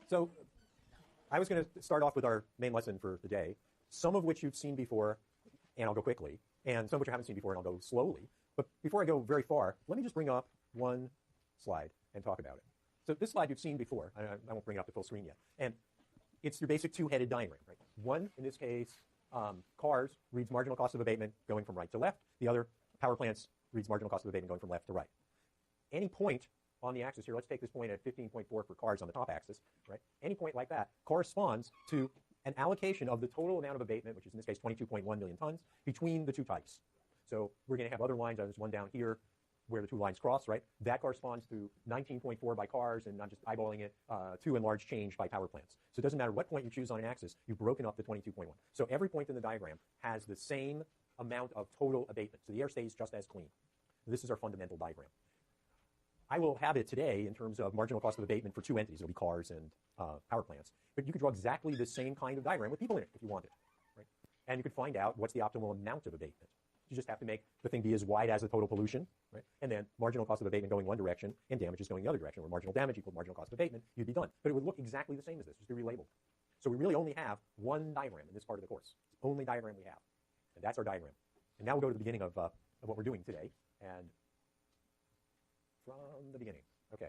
So I was going to start off with our main lesson for the day, some of which you've seen before, and I'll go quickly, and some of which you haven't seen before, and I'll go slowly. But before I go very far, let me just bring up one slide and talk about it. So this slide you've seen before. I won't bring it up to full screen yet. And it's your basic two-headed diagram, right? One, in this case, cars reads marginal cost of abatement going from right to left. The other, power plants, reads marginal cost of abatement going from left to right. Any point on the axis here, let's take this point at 15.4 for cars on the top axis, right? Any point like that corresponds to an allocation of the total amount of abatement, which is in this case 22.1 million tons, between the two types. So we're going to have other lines. There's one down here where the two lines cross, right? That corresponds to 19.4 by cars, and I'm just eyeballing it, 2 and large change by power plants. So it doesn't matter what point you choose on an axis, you've broken up the 22.1. So every point in the diagram has the same amount of total abatement. So the air stays just as clean. This is our fundamental diagram. I will have it today in terms of marginal cost of abatement for two entities. It'll be cars and power plants. But you could draw exactly the same kind of diagram with people in it if you wanted, right? And you could find out what's the optimal amount of abatement. You just have to make the thing be as wide as the total pollution, right? And then marginal cost of abatement going one direction and damages going the other direction, where marginal damage equals marginal cost of abatement, you'd be done. But it would look exactly the same as this, just be relabeled. So we really only have one diagram in this part of the course. It's the only diagram we have. And that's our diagram. And now we'll go to the beginning of what we're doing today. And from the beginning. Okay.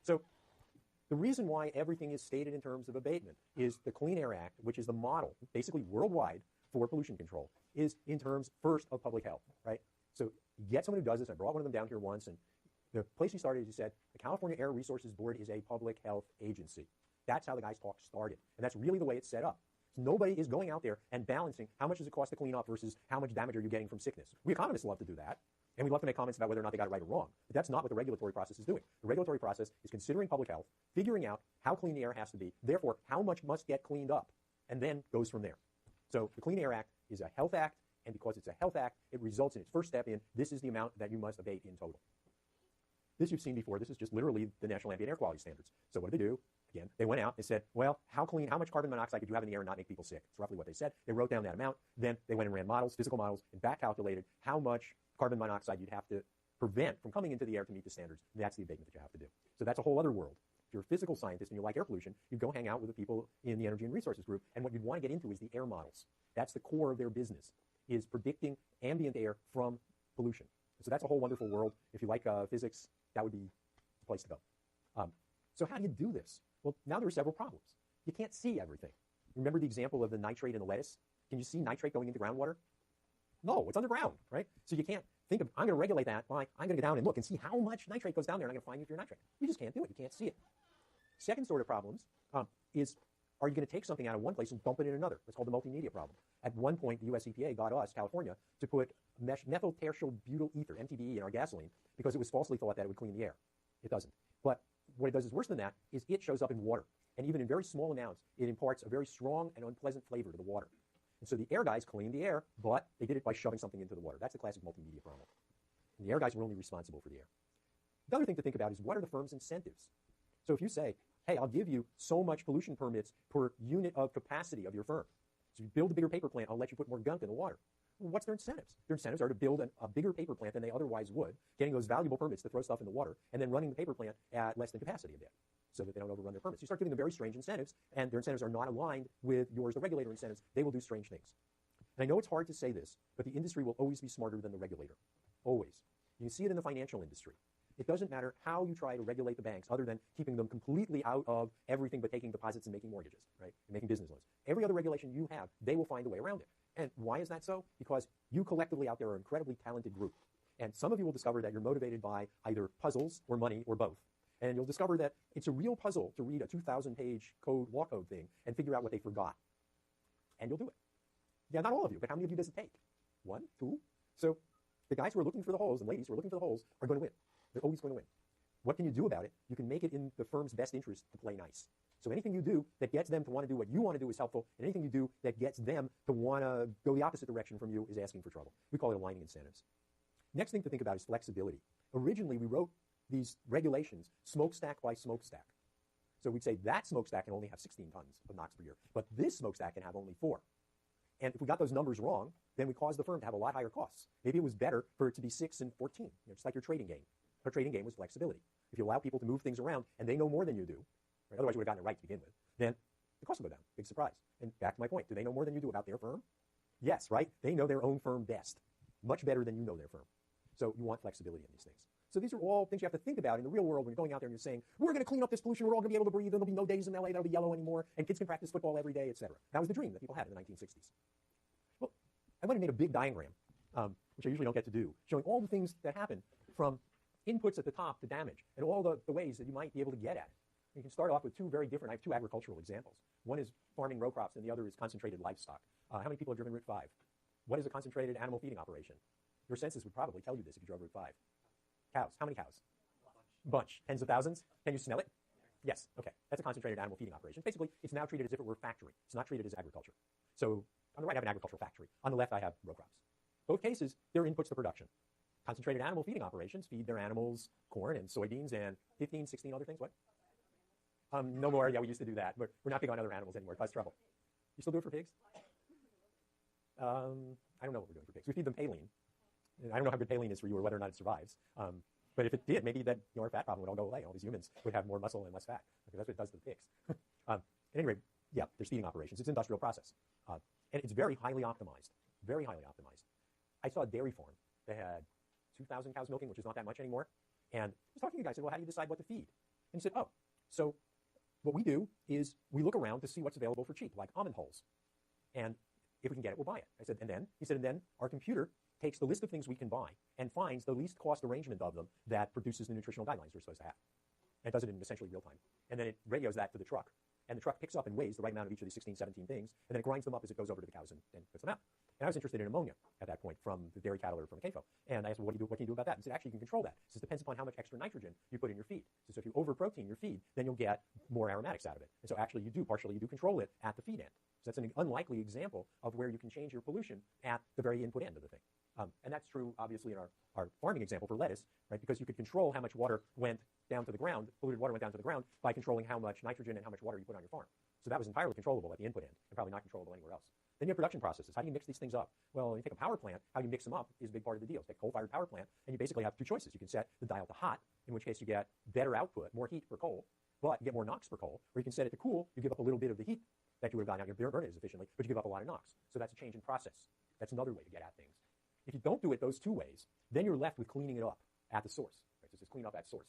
So the reason why everything is stated in terms of abatement is the Clean Air Act, which is the model, basically worldwide, for pollution control, is in terms first of public health, right? So you get someone who does this. I brought one of them down here once, and the place he started is he said, the California Air Resources Board is a public health agency. That's how the guy's talk started. And that's really the way it's set up. So nobody is going out there and balancing how much does it cost to clean up versus how much damage are you getting from sickness. We economists love to do that. And we love to make comments about whether or not they got it right or wrong. But that's not what the regulatory process is doing. The regulatory process is considering public health, figuring out how clean the air has to be, therefore how much must get cleaned up, and then goes from there. So the Clean Air Act is a health act, and because it's a health act, it results in its first step in this is the amount that you must abate in total. This you've seen before. This is just literally the National Ambient Air Quality Standards. So what did they do? Again, they went out and said, well, how much carbon monoxide could you have in the air and not make people sick? It's roughly what they said. They wrote down that amount. Then they went and ran models, physical models, and back calculated how much carbon monoxide you'd have to prevent from coming into the air to meet the standards. And that's the abatement that you have to do. So that's a whole other world. If you're a physical scientist and you like air pollution, you'd go hang out with the people in the Energy and Resources group, and what you'd want to get into is the air models. That's the core of their business, is predicting ambient air from pollution. So that's a whole wonderful world. If you like physics, that would be the place to go. So how do you do this? Well, now there are several problems. You can't see everything. Remember the example of the nitrate in the lettuce? Can you see nitrate going into groundwater? No, it's underground, right? So you can't think of, I'm going to regulate that by, I'm going to go down and look and see how much nitrate goes down there, and I'm going to find you for your nitrate. You just can't do it. You can't see it. Second sort of problems is, are you going to take something out of one place and dump it in another? That's called the multimedia problem. At one point, the US EPA got us, California, to put methyl tertial butyl ether, MTBE, in our gasoline because it was falsely thought that it would clean the air. It doesn't. But what it does is worse than that, is it shows up in water. And even in very small amounts, it imparts a very strong and unpleasant flavor to the water. And so the air guys cleaned the air, but they did it by shoving something into the water. That's the classic multimedia problem. And the air guys were only responsible for the air. The other thing to think about is, what are the firm's incentives? So if you say, hey, I'll give you so much pollution permits per unit of capacity of your firm. So you build a bigger paper plant, I'll let you put more gunk in the water. Well, what's their incentives? Their incentives are to build a bigger paper plant than they otherwise would, getting those valuable permits to throw stuff in the water, and then running the paper plant at less than capacity a bit, so that they don't overrun their permits. You start giving them very strange incentives, and their incentives are not aligned with yours, the regulator incentives. They will do strange things. And I know it's hard to say this, but the industry will always be smarter than the regulator. Always. You can see it in the financial industry. It doesn't matter how you try to regulate the banks other than keeping them completely out of everything but taking deposits and making mortgages, right? And making business loans. Every other regulation you have, they will find a way around it. And why is that so? Because you collectively out there are an incredibly talented group. And some of you will discover that you're motivated by either puzzles or money or both. And you'll discover that it's a real puzzle to read a 2,000-page law code thing and figure out what they forgot. And you'll do it. Yeah, not all of you, but how many of you does it take? 1, 2? So the guys who are looking for the holes and ladies who are looking for the holes are going to win. They're always going to win. What can you do about it? You can make it in the firm's best interest to play nice. So anything you do that gets them to want to do what you want to do is helpful, and anything you do that gets them to want to go the opposite direction from you is asking for trouble. We call it aligning incentives. Next thing to think about is flexibility. Originally, we wrote these regulations smokestack by smokestack. So we'd say that smokestack can only have 16 tons of NOx per year, but this smokestack can have only 4. And if we got those numbers wrong, then we caused the firm to have a lot higher costs. Maybe it was better for it to be 6 and 14, just like your trading game. Our trading game was flexibility. If you allow people to move things around and they know more than you do, right? Otherwise you would have gotten it right to begin with. Then the cost will go down. Big surprise. And back to my point, do they know more than you do about their firm? Yes, right? They know their own firm best, much better than you know their firm. So you want flexibility in these things. So these are all things you have to think about in the real world when you're going out there and you're saying, we're going to clean up this pollution, we're all going to be able to breathe, there'll be no days in LA that'll be yellow anymore, and kids can practice football every day, etc. That was the dream that people had in the 1960s. Well, I went and made a big diagram, which I usually don't get to do, showing all the things that happen from inputs at the top to damage, and all the ways that you might be able to get at it. You can start off with two very different, I have two agricultural examples. One is farming row crops, and the other is concentrated livestock. How many people have driven Route 5? What is a concentrated animal feeding operation? Your census would probably tell you this if you drove Route 5. Cows. How many cows? Bunch. Tens of thousands? Can you smell it? Yes. Okay. That's a concentrated animal feeding operation. Basically, it's now treated as if it were a factory. It's not treated as agriculture. So on the right, I have an agricultural factory. On the left, I have row crops. Both cases, they're inputs to production. Concentrated animal feeding operations feed their animals corn and soybeans and 15, 16 other things. What? No more. Yeah, we used to do that. We're not big on other animals anymore. It causes trouble. You still do it for pigs? I don't know what we're doing for pigs. We feed them Paline. I don't know how good Paline is for you or whether or not it survives. But if it did, maybe that our fat problem would all go away. All these humans would have more muscle and less fat, because that's what it does to the pigs. At any rate, yeah, there's feeding operations. It's an industrial process. And it's very highly optimized. Very highly optimized. I saw a dairy farm that had 2,000 cows milking, which is not that much anymore. And I was talking to a guy, I said, well, how do you decide what to feed? And he said, oh, so what we do is we look around to see what's available for cheap, like almond hulls. And if we can get it, we'll buy it. I said, and then? He said, and then our computer takes the list of things we can buy and finds the least cost arrangement of them that produces the nutritional guidelines we're supposed to have. And it does it in essentially real time. And then it radios that to the truck. And the truck picks up and weighs the right amount of each of these 16, 17 things, and then it grinds them up as it goes over to the cows and puts them out. And I was interested in ammonia at that point from the dairy cattle or from CAFO. And I asked, well, what can you do about that? And he said, actually, you can control that. He says, it depends upon how much extra nitrogen you put in your feed. So if you over-protein your feed, then you'll get more aromatics out of it. And so actually, you do control it at the feed end. So that's an unlikely example of where you can change your pollution at the very input end of the thing. And that's true, obviously, in our farming example for lettuce, right? Because you could control how much water went down to the ground, polluted water went down to the ground, by controlling how much nitrogen and how much water you put on your farm. So that was entirely controllable at the input end, and probably not controllable anywhere else. Then you have production processes. How do you mix these things up? Well, when you take a power plant, how you mix them up is a big part of the deal. Take a coal-fired power plant, and you basically have two choices. You can set the dial to hot, in which case you get better output, more heat per coal, but you get more NOx per coal. Or you can set it to cool, you give up a little bit of the heat that you would have gotten out, you burn it as efficiently, but you give up a lot of NOx. So that's a change in process. That's another way to get at things. If you don't do it those two ways, then you're left with cleaning it up at the source. Right? So it's just clean up at source.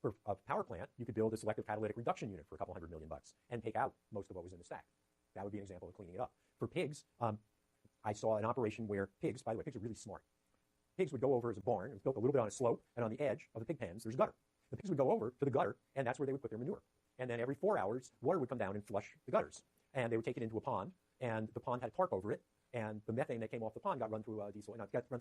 For a power plant, you could build a selective catalytic reduction unit for $200 million and take out most of what was in the stack. That would be an example of cleaning it up. For pigs, I saw an operation where pigs, by the way, pigs are really smart. Pigs would go over as a barn. It was built a little bit on a slope, and on the edge of the pig pens, there's a gutter. The pigs would go over to the gutter, and that's where they would put their manure. And then every 4 hours, water would come down and flush the gutters. And they would take it into a pond, and the pond had a tarp over it, and the methane that came off the pond got run through a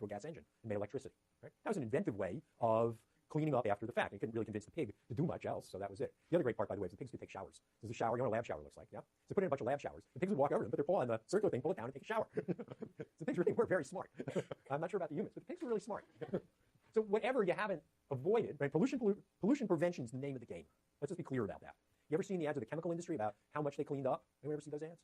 gas engine and made electricity. Right? That was an inventive way of cleaning up after the fact. You couldn't really convince the pig to do much else, so that was it. The other great part, by the way, is the pigs could take showers. There's a shower, you know what a lab shower looks like, yeah? So put in a bunch of lab showers. The pigs would walk over them, put their paw on the circular thing, pull it down, and take a shower. So pigs really were very smart. I'm not sure about the humans, but the pigs were really smart. So whatever you haven't avoided, right? Pollution prevention is the name of the game. Let's just be clear about that. You ever seen the ads of the chemical industry about how much they cleaned up? Anyone ever see those ads?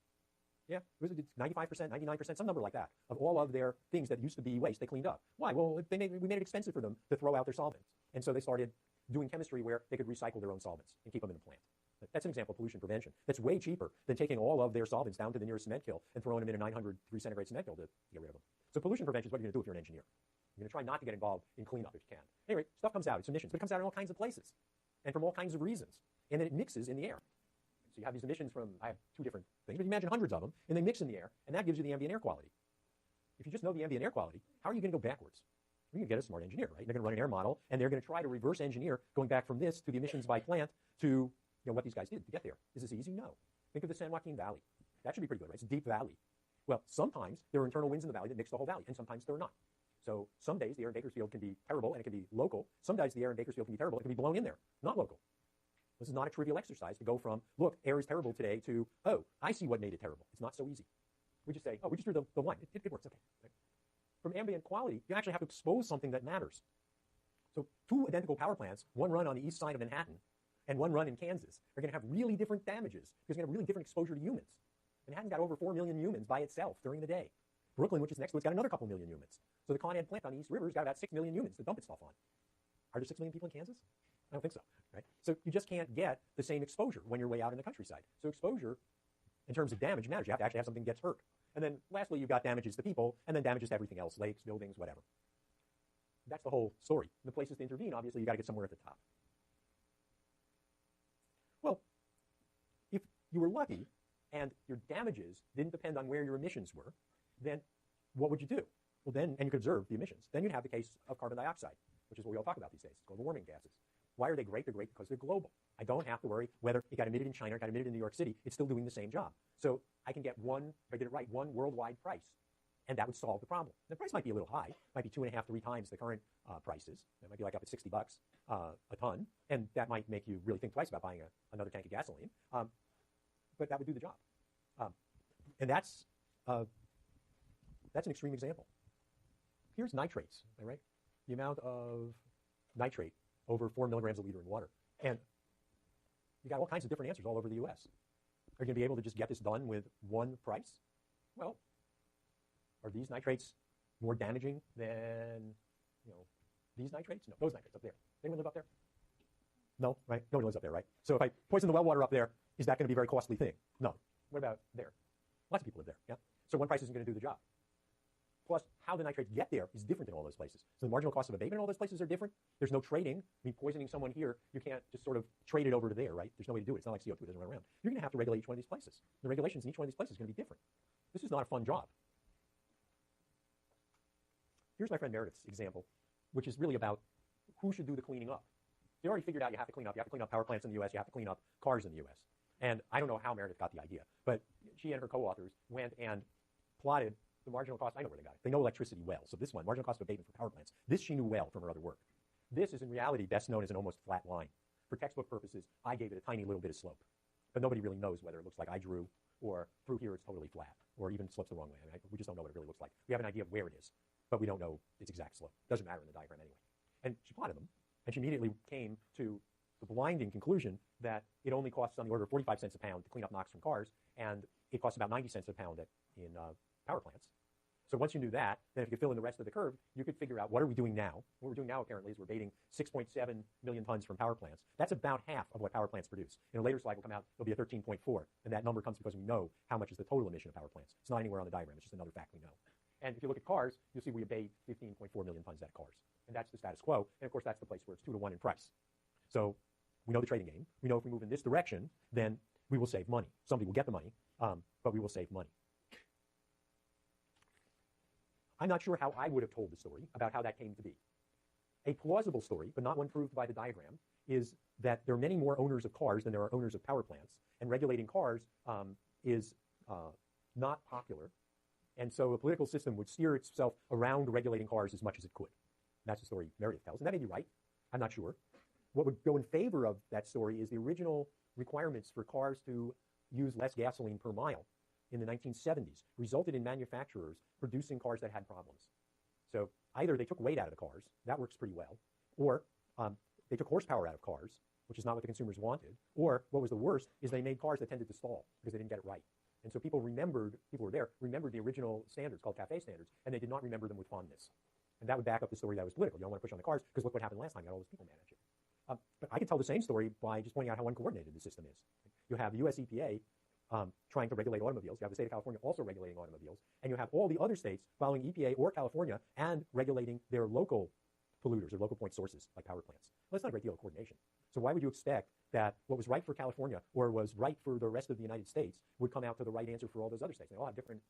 Yeah, it was 95%, 99%, some number like that, of all of their things that used to be waste, they cleaned up. Why? Well, we made it expensive for them to throw out their solvents. And so they started doing chemistry where they could recycle their own solvents and keep them in the plant. That's an example of pollution prevention. That's way cheaper than taking all of their solvents down to the nearest cement kiln and throwing them in a 900 degree centigrade cement kiln to get rid of them. So pollution prevention is what you're going to do if you're an engineer. You're going to try not to get involved in cleanup if you can. Anyway, stuff comes out. It's emissions, but it comes out in all kinds of places and from all kinds of reasons. And then it mixes in the air. So you have these emissions from, I have two different things, but you imagine hundreds of them, and they mix in the air, and that gives you the ambient air quality. If you just know the ambient air quality, how are you going to go backwards? You're going to get a smart engineer, right? They're going to run an air model, and they're going to try to reverse engineer going back from this to the emissions by plant to what these guys did to get there. Is this easy? No. Think of the San Joaquin Valley. That should be pretty good, right? It's a deep valley. Well, sometimes there are internal winds in the valley that mix the whole valley, and sometimes there are not. So some days the air in Bakersfield can be terrible, and it can be local. Some days the air in Bakersfield can be terrible, it can be blown in there, not local. This is not a trivial exercise to go from, look, air is terrible today, to, oh, I see what made it terrible. It's not so easy. We just say, oh, we just drew the line. It works, okay. Right? From ambient quality, you actually have to expose something that matters. So two identical power plants, one run on the east side of Manhattan and one run in Kansas, are going to have really different damages because you're going to have really different exposure to humans. Manhattan's got over 4 million humans by itself during the day. Brooklyn, which is next to it's got another couple million humans. So the Con Ed plant on the East River has got about 6 million humans to dump its stuff on. Are there 6 million people in Kansas? I don't think so. right? So you just can't get the same exposure when you're way out in the countryside. So exposure, in terms of damage, matters. You have to actually have something that gets hurt. And then lastly, you've got damages to people, and then damages to everything else, lakes, buildings, whatever. That's the whole story. The places to intervene, obviously, you got to get somewhere at the top. Well, if you were lucky and your damages didn't depend on where your emissions were, then what would you do? Well, then, and you could observe the emissions, then you'd have the case of carbon dioxide, which is what we all talk about these days, global warming gases. Why are they great? They're great because they're global. I don't have to worry whether it got emitted in China or it got emitted in New York City. It's still doing the same job. So I can get one, if I get it right, one worldwide price, and that would solve the problem. The price might be a little high. It might be 2.5, 3 times the current prices. It might be like up at $60 a ton, and that might make you really think twice about buying another tank of gasoline. But that would do the job. And that's an extreme example. Here's nitrates, all right? The amount of nitrate over 4 milligrams a liter in water. And you got all kinds of different answers all over the U.S. Are you going to be able to just get this done with one price? Well, are these nitrates more damaging than, these nitrates? No, those nitrates up there. Anyone live up there? No, right? Nobody lives up there, right? So if I poison the well water up there, is that going to be a very costly thing? No. What about there? Lots of people live there, yeah? So one price isn't going to do the job. Plus, how the nitrates get there is different in all those places. So the marginal cost of abatement in all those places are different. There's no trading. I mean, poisoning someone here, you can't just sort of trade it over to there, right? There's no way to do it. It's not like CO2, it doesn't run around. You're going to have to regulate each one of these places. The regulations in each one of these places is going to be different. This is not a fun job. Here's my friend Meredith's example, which is really about who should do the cleaning up. They already figured out you have to clean up. You have to clean up power plants in the U.S. You have to clean up cars in the U.S. And I don't know how Meredith got the idea, but she and her co-authors went and plotted the marginal cost. I know where they got it. They know electricity well. So this one, marginal cost of abatement for power plants, this she knew well from her other work. This is in reality best known as an almost flat line. For textbook purposes, I gave it a tiny little bit of slope. But nobody really knows whether it looks like I drew or through here it's totally flat or even slopes the wrong way. I mean, we just don't know what it really looks like. We have an idea of where it is, but we don't know its exact slope. Doesn't matter in the diagram anyway. And she plotted them, and she immediately came to the blinding conclusion that it only costs on the order of 45 cents a pound to clean up NOx from cars, and it costs about 90 cents a pound in power plants. So once you knew that, then if you could fill in the rest of the curve, you could figure out what are we doing now. What we're doing now, apparently, is we're abating 6.7 million tons from power plants. That's about half of what power plants produce. In a later slide will come out, it'll be a 13.4, and that number comes because we know how much is the total emission of power plants. It's not anywhere on the diagram. It's just another fact we know. And if you look at cars, you'll see we abate 15.4 million tons out of cars. And that's the status quo. And, of course, that's the place where it's 2 to 1 in price. So we know the trading game. We know if we move in this direction, then we will save money. Somebody will get the money, but we will save money. I'm not sure how I would have told the story about how that came to be. A plausible story, but not one proved by the diagram, is that there are many more owners of cars than there are owners of power plants, and regulating cars is not popular. And so a political system would steer itself around regulating cars as much as it could. That's the story Meredith tells, and that may be right. I'm not sure. What would go in favor of that story is the original requirements for cars to use less gasoline per mile in the 1970s resulted in manufacturers producing cars that had problems. So either they took weight out of the cars, that works pretty well, or they took horsepower out of cars, which is not what the consumers wanted, or what was the worst is they made cars that tended to stall because they didn't get it right. And so people who were there, remembered the original standards called CAFE standards, and they did not remember them with fondness. And that would back up the story that was political. You don't want to push on the cars because look what happened last time. You got all those people mad at you. But I could tell the same story by just pointing out how uncoordinated the system is. You have the US EPA trying to regulate automobiles. You have the state of California also regulating automobiles. And you have all the other states following EPA or California and regulating their local polluters or local point sources like power plants. Well, that's not a great deal of coordination. So why would you expect that what was right for California or was right for the rest of the United States would come out to the right answer for all those other states? They all have different